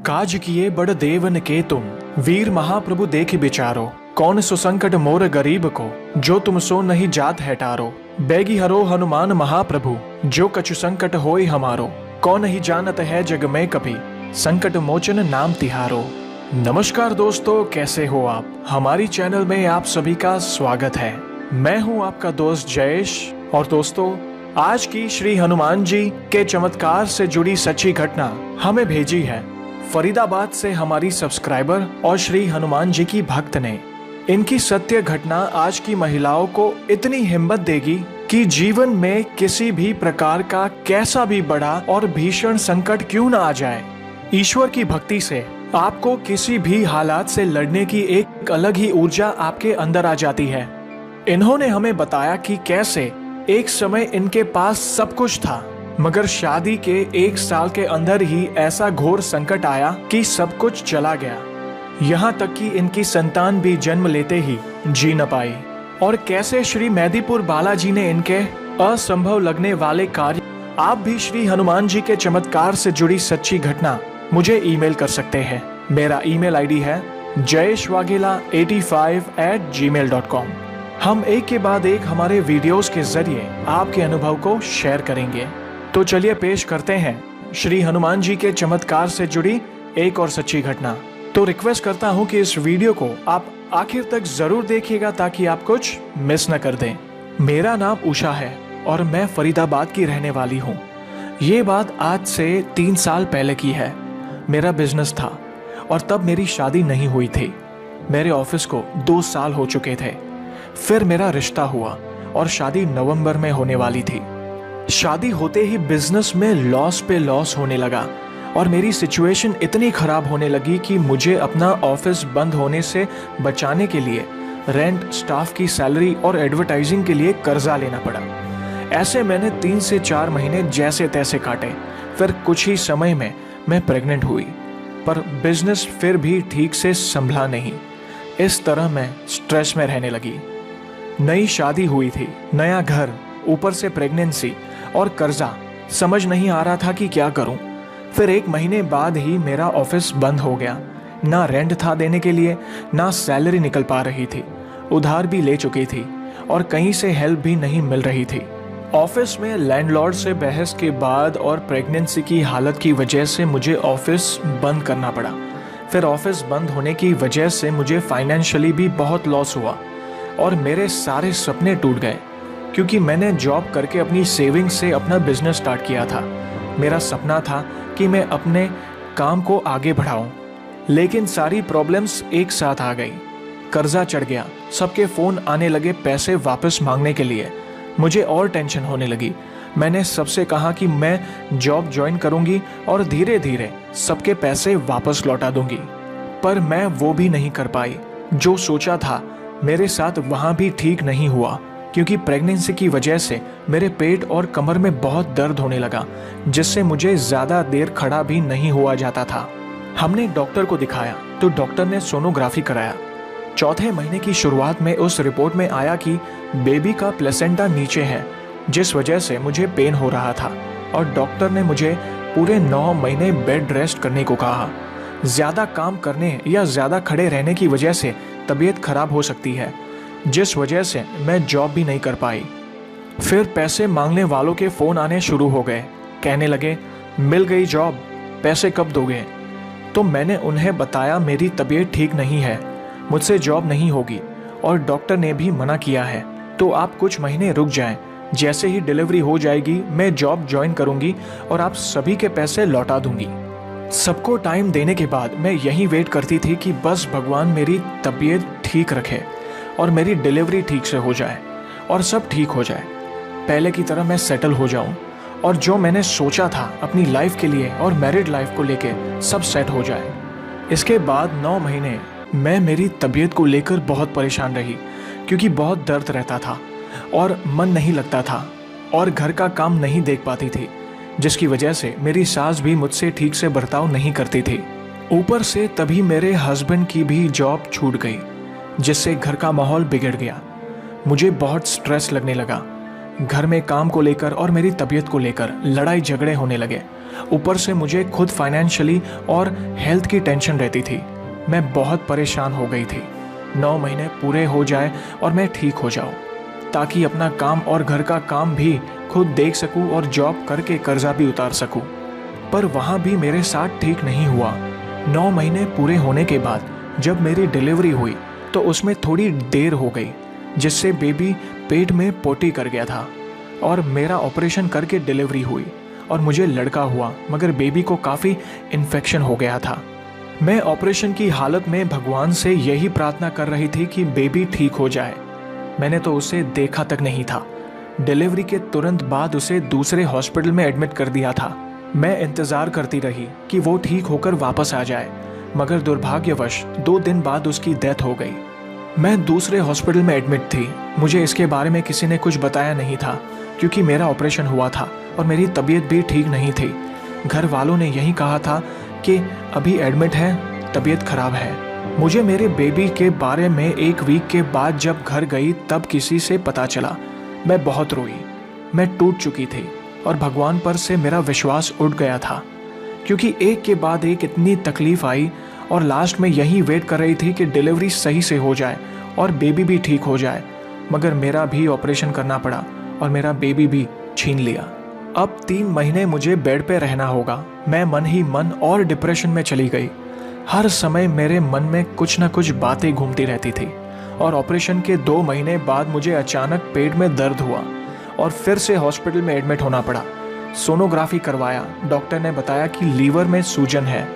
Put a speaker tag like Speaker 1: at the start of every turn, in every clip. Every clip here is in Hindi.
Speaker 1: काज किए बड़ देवन के तुम, वीर महाप्रभु देख बिचारो। कौन सुसंकट मोर गरीब को, जो तुम सो नहीं जात है टारो। बैगी हरो हनुमान महाप्रभु, जो कछु संकट होय हमारो। कौन ही जानत है जग में कभी, संकट मोचन नाम तिहारो। नमस्कार दोस्तों, कैसे हो आप। हमारी चैनल में आप सभी का स्वागत है। मैं हूं आपका दोस्त जयेश। और दोस्तों, आज की श्री हनुमान जी के चमत्कार से जुड़ी सच्ची घटना हमें भेजी है फरीदाबाद से हमारी सब्सक्राइबर और श्री हनुमान जी की भक्त ने। इनकी सत्य घटना आज की महिलाओं को इतनी हिम्मत देगी कि जीवन में किसी भी प्रकार का कैसा भी बड़ा और भीषण संकट क्यों न आ जाए, ईश्वर की भक्ति से आपको किसी भी हालात से लड़ने की एक अलग ही ऊर्जा आपके अंदर आ जाती है। इन्होंने हमें बताया कि कैसे एक समय इनके पास सब कुछ था, मगर शादी के 1 साल के अंदर ही ऐसा घोर संकट आया कि सब कुछ चला गया। यहाँ तक कि इनकी संतान भी जन्म लेते ही जी न पाई। और कैसे श्री मेहदीपुर बालाजी ने इनके असंभव लगने वाले कार्य। आप भी श्री हनुमान जी के चमत्कार से जुड़ी सच्ची घटना मुझे ईमेल कर सकते हैं। मेरा ईमेल आईडी है jayeshwagela85@gmail.com। हम एक के बाद एक हमारे वीडियोस के जरिए आपके अनुभव को शेयर करेंगे। तो चलिए पेश करते हैं श्री हनुमान जी के चमत्कार से जुड़ी एक और सच्ची घटना। तो रिक्वेस्ट करता हूं कि इस वीडियो को आप आखिर तक जरूर देखिएगा ताकि आप कुछ मिस न कर दें। मेरा नाम उषा है और मैं फरीदाबाद की रहने वाली हूं। ये बात आज से 3 साल पहले की है। मेरा बिजनेस था और तब मेरी शादी नहीं हुई थी। मेरे ऑफिस को 2 साल हो चुके थे। फिर मेरा रिश्ता हुआ और शादी नवंबर में होने वाली थी। शादी होते ही बिजनेस में लॉस पे लॉस होने लगा और मेरी सिचुएशन इतनी खराब होने लगी कि मुझे अपना ऑफिस बंद होने से बचाने के लिए रेंट, स्टाफ की सैलरी और एडवर्टाइजिंग के लिए कर्जा लेना पड़ा। ऐसे मैंने 3 से 4 महीने जैसे तैसे काटे। फिर कुछ ही समय में मैं प्रेग्नेंट हुई, पर बिजनेस फिर भी ठीक से संभला नहीं। इस तरह मैं स्ट्रेस में रहने लगी। नई शादी हुई थी, नया घर, ऊपर से प्रेगनेंसी और कर्जा। समझ नहीं आ रहा था कि क्या करूं। फिर 1 महीने बाद ही मेरा ऑफिस बंद हो गया। ना रेंट था देने के लिए, ना सैलरी निकल पा रही थी। उधार भी ले चुकी थी और कहीं से हेल्प भी नहीं मिल रही थी। ऑफिस में लैंडलॉर्ड से बहस के बाद और प्रेगनेंसी की हालत की वजह से मुझे ऑफिस बंद करना पड़ा। फिर ऑफिस बंद होने की वजह से मुझे फाइनेंशियली भी बहुत लॉस हुआ और मेरे सारे सपने टूट गए, क्योंकि मैंने जॉब करके अपनी सेविंग से अपना बिजनेस स्टार्ट किया था। मेरा सपना था कि मैं अपने काम को आगे बढ़ाऊं, लेकिन सारी प्रॉब्लम्स एक साथ आ गई। कर्जा चढ़ गया, सबके फ़ोन आने लगे पैसे वापस मांगने के लिए। मुझे और टेंशन होने लगी। मैंने सबसे कहा कि मैं जॉब ज्वाइन करूंगी और धीरे धीरे सबके पैसे वापस लौटा दूंगी, पर मैं वो भी नहीं कर पाई। जो सोचा था मेरे साथ वहाँ भी ठीक नहीं हुआ, क्योंकि प्रेगनेंसी की वजह से मेरे पेट और कमर में बहुत दर्द होने लगा, जिससे मुझे ज़्यादा देर खड़ा भी नहीं हुआ जाता था। हमने डॉक्टर को दिखाया तो डॉक्टर ने सोनोग्राफी कराया। 4थे महीने की शुरुआत में उस रिपोर्ट में आया कि बेबी का प्लेसेंटा नीचे है, जिस वजह से मुझे पेन हो रहा था और डॉक्टर ने मुझे पूरे 9 महीने बेड रेस्ट करने को कहा। ज़्यादा काम करने या ज़्यादा खड़े रहने की वजह से तबीयत खराब हो सकती है, जिस वजह से मैं जॉब भी नहीं कर पाई। फिर पैसे मांगने वालों के फ़ोन आने शुरू हो गए। कहने लगे, मिल गई जॉब, पैसे कब दोगे। तो मैंने उन्हें बताया मेरी तबीयत ठीक नहीं है, मुझसे जॉब नहीं होगी और डॉक्टर ने भी मना किया है, तो आप कुछ महीने रुक जाएं। जैसे ही डिलीवरी हो जाएगी मैं जॉब ज्वाइन करूंगी और आप सभी के पैसे लौटा दूंगी। सबको टाइम देने के बाद मैं यही वेट करती थी कि बस भगवान मेरी तबीयत ठीक रखे और मेरी डिलीवरी ठीक से हो जाए और सब ठीक हो जाए, पहले की तरह मैं सेटल हो जाऊं और जो मैंने सोचा था अपनी लाइफ के लिए और मैरिड लाइफ को लेके सब सेट हो जाए। इसके बाद 9 महीने मैं मेरी तबीयत को लेकर बहुत परेशान रही, क्योंकि बहुत दर्द रहता था और मन नहीं लगता था और घर का काम नहीं देख पाती थी, जिसकी वजह से मेरी सास भी मुझसे ठीक से बर्ताव नहीं करती थी। ऊपर से तभी मेरे हस्बैंड की भी जॉब छूट गई, जिससे घर का माहौल बिगड़ गया। मुझे बहुत स्ट्रेस लगने लगा। घर में काम को लेकर और मेरी तबीयत को लेकर लड़ाई झगड़े होने लगे। ऊपर से मुझे खुद फाइनेंशियली और हेल्थ की टेंशन रहती थी। मैं बहुत परेशान हो गई थी। 9 महीने पूरे हो जाए और मैं ठीक हो जाऊं, ताकि अपना काम और घर का काम भी खुद देख सकूं और जॉब करके कर्जा भी उतार सकूं। पर वहाँ भी मेरे साथ ठीक नहीं हुआ। 9 महीने पूरे होने के बाद जब मेरी डिलीवरी हुई तो उसमें थोड़ी देर हो गई, जिससे बेबी पेट में पोटी कर गया था और मेरा ऑपरेशन करके डिलीवरी हुई और मुझे लड़का हुआ, मगर बेबी को काफ़ी इन्फेक्शन हो गया था। मैं ऑपरेशन की हालत में भगवान से यही प्रार्थना कर रही थी कि बेबी ठीक हो जाए। मैंने तो उसे देखा तक नहीं था। डिलीवरी के तुरंत बाद उसे दूसरे हॉस्पिटल में एडमिट कर दिया था। मैं इंतज़ार करती रही कि वो ठीक होकर वापस आ जाए, मगर दुर्भाग्यवश 2 दिन बाद उसकी डेथ हो गई। मैं दूसरे हॉस्पिटल में एडमिट थी। मुझे इसके बारे में किसी ने कुछ बताया नहीं था, क्योंकि मेरा ऑपरेशन हुआ था और मेरी तबीयत भी ठीक नहीं थी। घर वालों ने यही कहा था कि अभी एडमिट है, तबीयत खराब है। मुझे मेरे बेबी के बारे में 1 वीक के बाद जब घर गई तब किसी से पता चला। मैं बहुत रोई। मैं टूट चुकी थी और भगवान पर से मेरा विश्वास उठ गया था, क्योंकि एक के बाद एक इतनी तकलीफ आई और लास्ट में यही वेट कर रही थी कि डिलीवरी सही से हो जाए और बेबी भी ठीक हो जाए। मगर मेरा भी ऑपरेशन करना पड़ा और मेरा बेबी भी छीन लिया। अब 3 महीने मुझे बेड पे रहना होगा। मैं मन ही मन और डिप्रेशन में चली गई। हर समय मेरे मन में कुछ ना कुछ बातें घूमती रहती थी। और ऑपरेशन के 2 महीने बाद मुझे अचानक पेट में दर्द हुआ और फिर से हॉस्पिटल में एडमिट होना पड़ा। सोनोग्राफी करवाया। डॉक्टर ने बताया कि लीवर में सूजन है।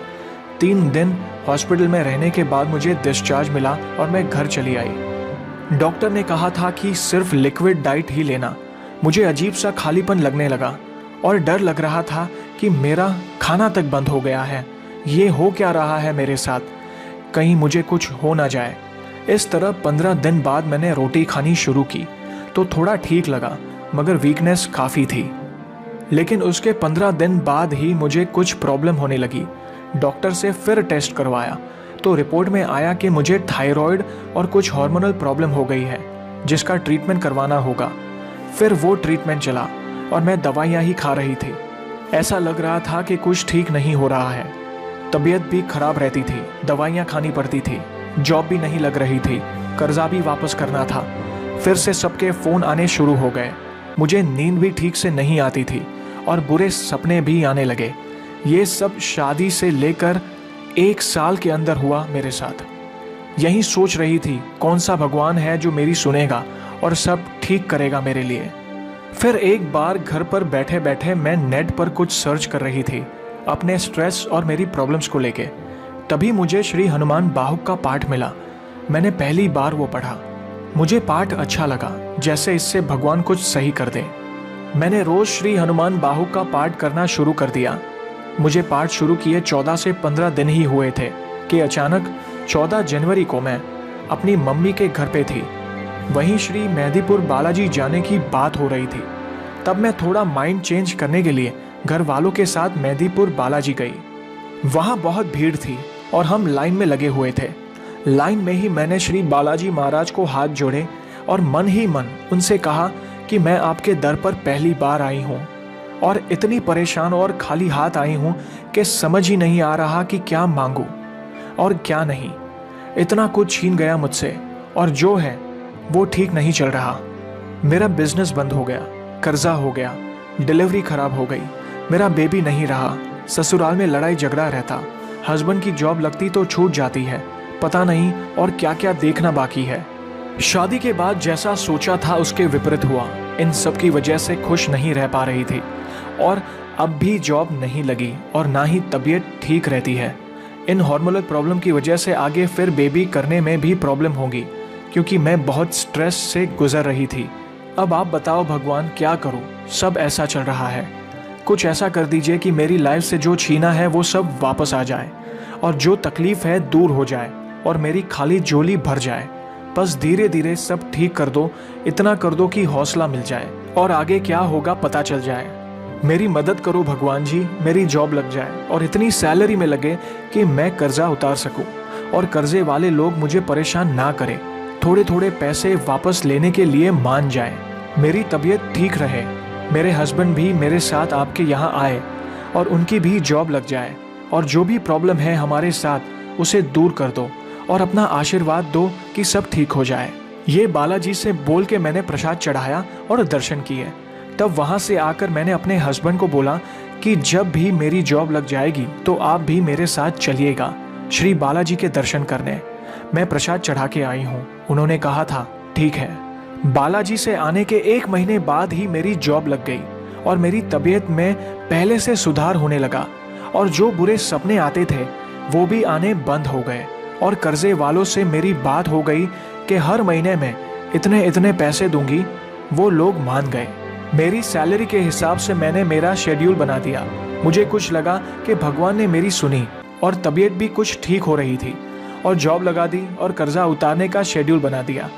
Speaker 1: 3 दिन हॉस्पिटल में रहने के बाद मुझे डिस्चार्ज मिला और मैं घर चली आई। डॉक्टर ने कहा था कि सिर्फ लिक्विड डाइट ही लेना। मुझे अजीब सा खालीपन लगने लगा और डर लग रहा था कि मेरा खाना तक बंद हो गया है। ये हो क्या रहा है मेरे साथ, कहीं मुझे कुछ हो ना जाए। इस तरह 15 दिन बाद मैंने रोटी खानी शुरू की तो थोड़ा ठीक लगा, मगर वीकनेस काफ़ी थी। लेकिन उसके 15 दिन बाद ही मुझे कुछ प्रॉब्लम होने लगी। डॉक्टर से फिर टेस्ट करवाया तो रिपोर्ट में आया कि मुझे थायराइड और कुछ हार्मोनल प्रॉब्लम हो गई है, जिसका ट्रीटमेंट करवाना होगा। फिर वो ट्रीटमेंट चला और मैं दवाइयाँ ही खा रही थी। ऐसा लग रहा था कि कुछ ठीक नहीं हो रहा है। तबीयत भी खराब रहती थी, दवाइयाँ खानी पड़ती थी, जॉब भी नहीं लग रही थी, कर्जा भी वापस करना था। फिर से सबके फ़ोन आने शुरू हो गए। मुझे नींद भी ठीक से नहीं आती थी और बुरे सपने भी आने लगे। ये सब शादी से लेकर 1 साल के अंदर हुआ मेरे साथ। यही सोच रही थी कौन सा भगवान है जो मेरी सुनेगा और सब ठीक करेगा मेरे लिए। फिर एक बार घर पर बैठे बैठे मैं नेट पर कुछ सर्च कर रही थी अपने स्ट्रेस और मेरी प्रॉब्लम्स को लेके। तभी मुझे श्री हनुमान बाहुक का पाठ मिला। मैंने पहली बार वो पढ़ा। मुझे पाठ अच्छा लगा, जैसे इससे भगवान कुछ सही कर दे। मैंने रोज श्री हनुमान बाहुक का पाठ करना शुरू कर दिया। मुझे पाठ शुरू किए 14 से 15 दिन ही हुए थे कि अचानक 14 जनवरी को मैं अपनी मम्मी के घर पे थी। वहीं श्री मेहंदीपुर बालाजी जाने की बात हो रही थी। तब मैं थोड़ा माइंड चेंज करने के लिए घर वालों के साथ मेहंदीपुर बालाजी गई। वहाँ बहुत भीड़ थी और हम लाइन में लगे हुए थे। लाइन में ही मैंने श्री बालाजी महाराज को हाथ जोड़े और मन ही मन उनसे कहा कि मैं आपके दर पर पहली बार आई हूँ और इतनी परेशान और खाली हाथ आई हूँ कि समझ ही नहीं आ रहा कि क्या मांगूं और क्या नहीं। इतना कुछ छीन गया मुझसे और जो है वो ठीक नहीं चल रहा। मेरा बिजनेस बंद हो गया, कर्जा हो गया, डिलीवरी खराब हो गई, मेरा बेबी नहीं रहा, ससुराल में लड़ाई झगड़ा रहता, हस्बैंड की जॉब लगती तो छूट जाती है, पता नहीं और क्या क्या देखना बाकी है। शादी के बाद जैसा सोचा था उसके विपरीत हुआ। इन सब की वजह से खुश नहीं रह पा रही थी और अब भी जॉब नहीं लगी और ना ही तबीयत ठीक रहती है। इन हार्मोनल प्रॉब्लम की वजह से आगे फिर बेबी करने में भी प्रॉब्लम होगी, क्योंकि मैं बहुत स्ट्रेस से गुजर रही थी। अब आप बताओ भगवान क्या करूं, सब ऐसा चल रहा है। कुछ ऐसा कर दीजिए कि मेरी लाइफ से जो छीना है वो सब वापस आ जाए और जो तकलीफ है दूर हो जाए और मेरी खाली झोली भर जाए। बस धीरे धीरे सब ठीक कर दो, इतना कर दो कि हौसला मिल जाए और आगे क्या होगा पता चल जाए। मेरी मदद करो भगवान जी, मेरी जॉब लग जाए और इतनी सैलरी में लगे कि मैं कर्जा उतार सकूं और कर्जे वाले लोग मुझे परेशान ना करें, थोड़े थोड़े पैसे वापस लेने के लिए मान जाएं। मेरी तबीयत ठीक रहे, मेरे हस्बैंड भी मेरे साथ आपके यहाँ आए और उनकी भी जॉब लग जाए, और जो भी प्रॉब्लम है हमारे साथ उसे दूर कर दो और अपना आशीर्वाद दो कि सब ठीक हो जाए। ये बालाजी से बोल के मैंने प्रसाद चढ़ाया और दर्शन किए। तब वहाँ से आकर मैंने अपने हस्बैंड को बोला कि जब भी मेरी जॉब लग जाएगी तो आप भी मेरे साथ चलिएगा श्री बालाजी के दर्शन करने। मैं प्रसाद चढ़ा के आई हूँ। उन्होंने कहा था ठीक है। बालाजी से आने के 1 महीने बाद ही मेरी जॉब लग गई और मेरी तबीयत में पहले से सुधार होने लगा, और जो बुरे सपने आते थे वो भी आने बंद हो गए, और कर्जे वालों से मेरी बात हो गई कि हर महीने में इतने इतने पैसे दूंगी। वो लोग मान गए। मेरी सैलरी के हिसाब से मैंने मेरा शेड्यूल बना दिया। मुझे कुछ लगा कि भगवान ने मेरी सुनी और तबीयत भी कुछ ठीक हो रही थी, और जॉब लगा दी और कर्जा उतारने का शेड्यूल बना दिया।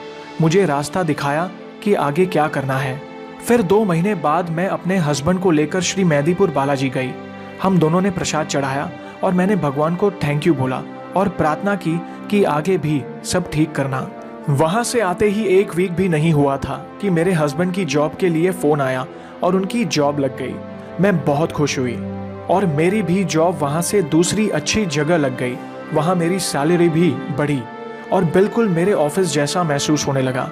Speaker 1: मुझे रास्ता दिखाया कि आगे क्या करना है। फिर 2 महीने बाद मैं अपने हस्बैंड को लेकर श्री मेहंदीपुर बालाजी गई। हम दोनों ने प्रसाद चढ़ाया और मैंने भगवान को थैंक यू बोला और प्रार्थना की कि आगे भी सब ठीक करना। वहां से आते ही 1 वीक भी नहीं हुआ था कि मेरे हस्बैंड की जॉब के लिए फोन आया और उनकी जॉब लग गई। मैं बहुत खुश हुई, और मेरी भी जॉब वहां से दूसरी अच्छी जगह लग गई। वहां मेरी सैलरी भी बढ़ी और बिल्कुल मेरे ऑफिस जैसा महसूस होने लगा।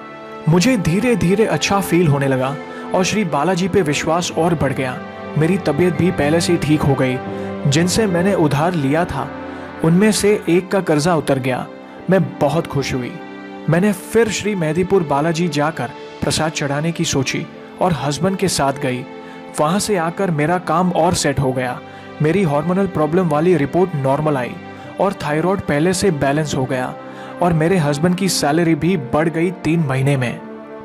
Speaker 1: मुझे धीरे धीरे अच्छा फील होने लगा और श्री बालाजी पे विश्वास और बढ़ गया। मेरी तबीयत भी पहले से ठीक हो गई। जिनसे मैंने उधार लिया था उनमें से एक का कर्जा उतर गया। मैं बहुत खुश हुई। मैंने फिर श्री मेहंदीपुर बालाजी जाकर प्रसाद चढ़ाने की सोची और हस्बैंड के साथ गई। वहां से आकर मेरा काम और सेट हो गया। मेरी हार्मोनल प्रॉब्लम वाली रिपोर्ट नॉर्मल आई और थायराइड पहले से बैलेंस हो गया, और मेरे हस्बैंड की सैलरी भी बढ़ गई 3 महीने में।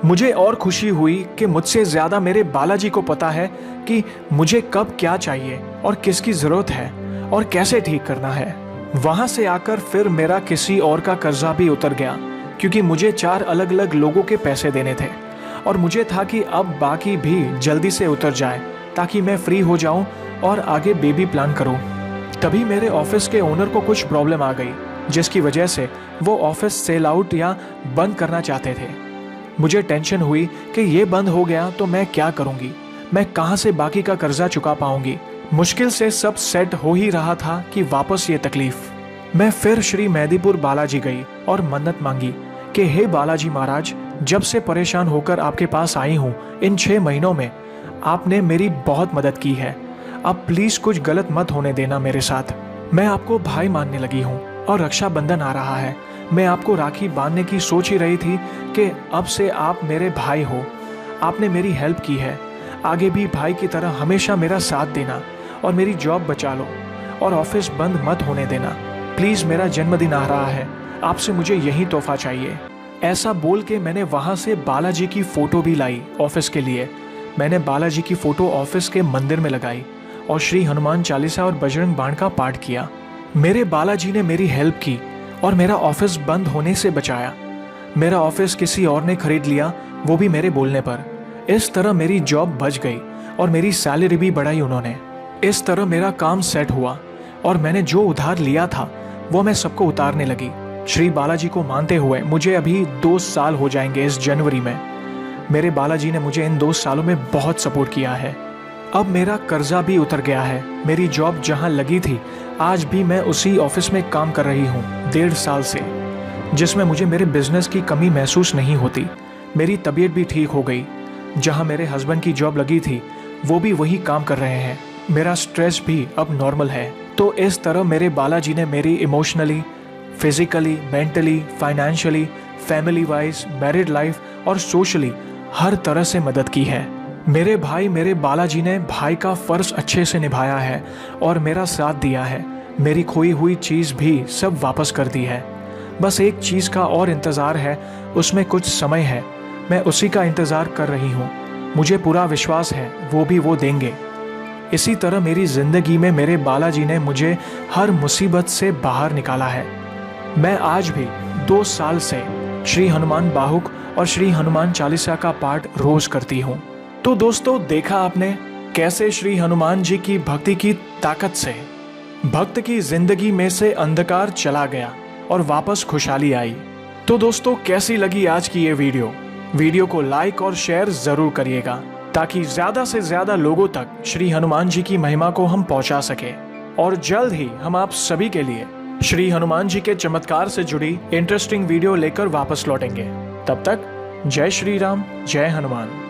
Speaker 1: मुझे और खुशी हुई कि मुझसे ज़्यादा मेरे बालाजी को पता है कि मुझे कब क्या चाहिए और किसकी ज़रूरत है और कैसे ठीक करना है। वहाँ से आकर फिर मेरा किसी और का कर्जा भी उतर गया, क्योंकि मुझे 4 अलग अलग लोगों के पैसे देने थे, और मुझे था कि अब बाकी भी जल्दी से उतर जाए ताकि मैं फ्री हो जाऊं और आगे बेबी प्लान करूं। तभी मेरे ऑफिस के ओनर को कुछ प्रॉब्लम आ गई, जिसकी वजह से वो ऑफिस सेल आउट या बंद करना चाहते थे। मुझे टेंशन हुई कि ये बंद हो गया तो मैं क्या करूंगी, मैं कहां से बाकी का कर्जा चुका पाऊंगी। मुश्किल से सब सेट हो ही रहा था कि वापस ये तकलीफ। मैं फिर श्री मेहंदीपुर बालाजी गई और मन्नत मांगी कि हे बालाजी महाराज, जब से परेशान होकर आपके पास आई हूँ, इन 6 महीनों में आपने मेरी बहुत मदद की है। अब प्लीज कुछ गलत मत होने देना मेरे साथ। मैं आपको भाई मानने लगी हूँ और रक्षाबंधन आ रहा है। मैं आपको राखी बांधने की सोच ही रही थी कि अब से आप मेरे भाई हो। आपने मेरी हेल्प की है। आगे भी भाई की तरह हमेशा मेरा साथ देना और मेरी जॉब बचा लो और ऑफिस बंद मत होने देना। प्लीज, मेरा जन्मदिन आ रहा है, आपसे मुझे यही तोहफा चाहिए। ऐसा बोल के मैंने वहां से बालाजी की फोटो भी लाई ऑफिस के लिए। मैंने बालाजी की फोटो ऑफिस के मंदिर में लगाई और श्री हनुमान चालीसा और बजरंग बाण का पाठ किया। मेरे बालाजी ने मेरी हेल्प की और मेरा ऑफिस बंद होने से बचाया। मेरा ऑफिस किसी और ने खरीद लिया, वो भी मेरे बोलने पर। इस तरह मेरी जॉब बच गई और मेरी सैलरी भी बढ़ाई उन्होंने। इस तरह मेरा काम सेट हुआ और मैंने जो उधार लिया था वो मैं सबको उतारने लगी। श्री बालाजी को मानते हुए मुझे अभी 2 साल हो जाएंगे इस जनवरी में। मेरे बालाजी ने मुझे इन 2 सालों में बहुत सपोर्ट किया है। अब मेरा कर्जा भी उतर गया है। मेरी जॉब जहां लगी थी, आज भी मैं उसी ऑफिस में काम कर रही हूँ 1.5 साल से, जिसमें मुझे मेरे बिजनेस की कमी महसूस नहीं होती। मेरी तबीयत भी ठीक हो गई। जहां मेरे हस्बैंड की जॉब लगी थी वो भी वही काम कर रहे हैं। मेरा स्ट्रेस भी अब नॉर्मल है। तो इस तरह मेरे बालाजी ने मेरी emotionally, physically, mentally, financially, family wise, married life और सोशली हर तरह से मदद की है। मेरे भाई मेरे बालाजी ने भाई का फर्ज अच्छे से निभाया है और मेरा साथ दिया है। मेरी खोई हुई चीज़ भी सब वापस कर दी है। बस एक चीज़ का और इंतज़ार है, उसमें कुछ समय है। मैं उसी का इंतज़ार कर रही हूँ। मुझे पूरा विश्वास है वो भी वो देंगे। इसी तरह मेरी ज़िंदगी में मेरे बालाजी ने मुझे हर मुसीबत से बाहर निकाला है। मैं आज भी 2 साल से श्री हनुमान बाहुक और श्री हनुमान चालीसा का पाठ रोज करती हूँ। तो दोस्तों, देखा आपने कैसे श्री हनुमान जी की भक्ति की ताकत से भक्त की जिंदगी में से अंधकार चला गया और वापस खुशहाली आई। तो दोस्तों, कैसी लगी आज की ये वीडियो? वीडियो को लाइक और शेयर जरूर करिएगा ताकि ज्यादा से ज्यादा लोगों तक श्री हनुमान जी की महिमा को हम पहुंचा सके। और जल्द ही हम आप सभी के लिए श्री हनुमान जी के चमत्कार से जुड़ी इंटरेस्टिंग वीडियो लेकर वापस लौटेंगे। तब तक जय श्री राम, जय हनुमान।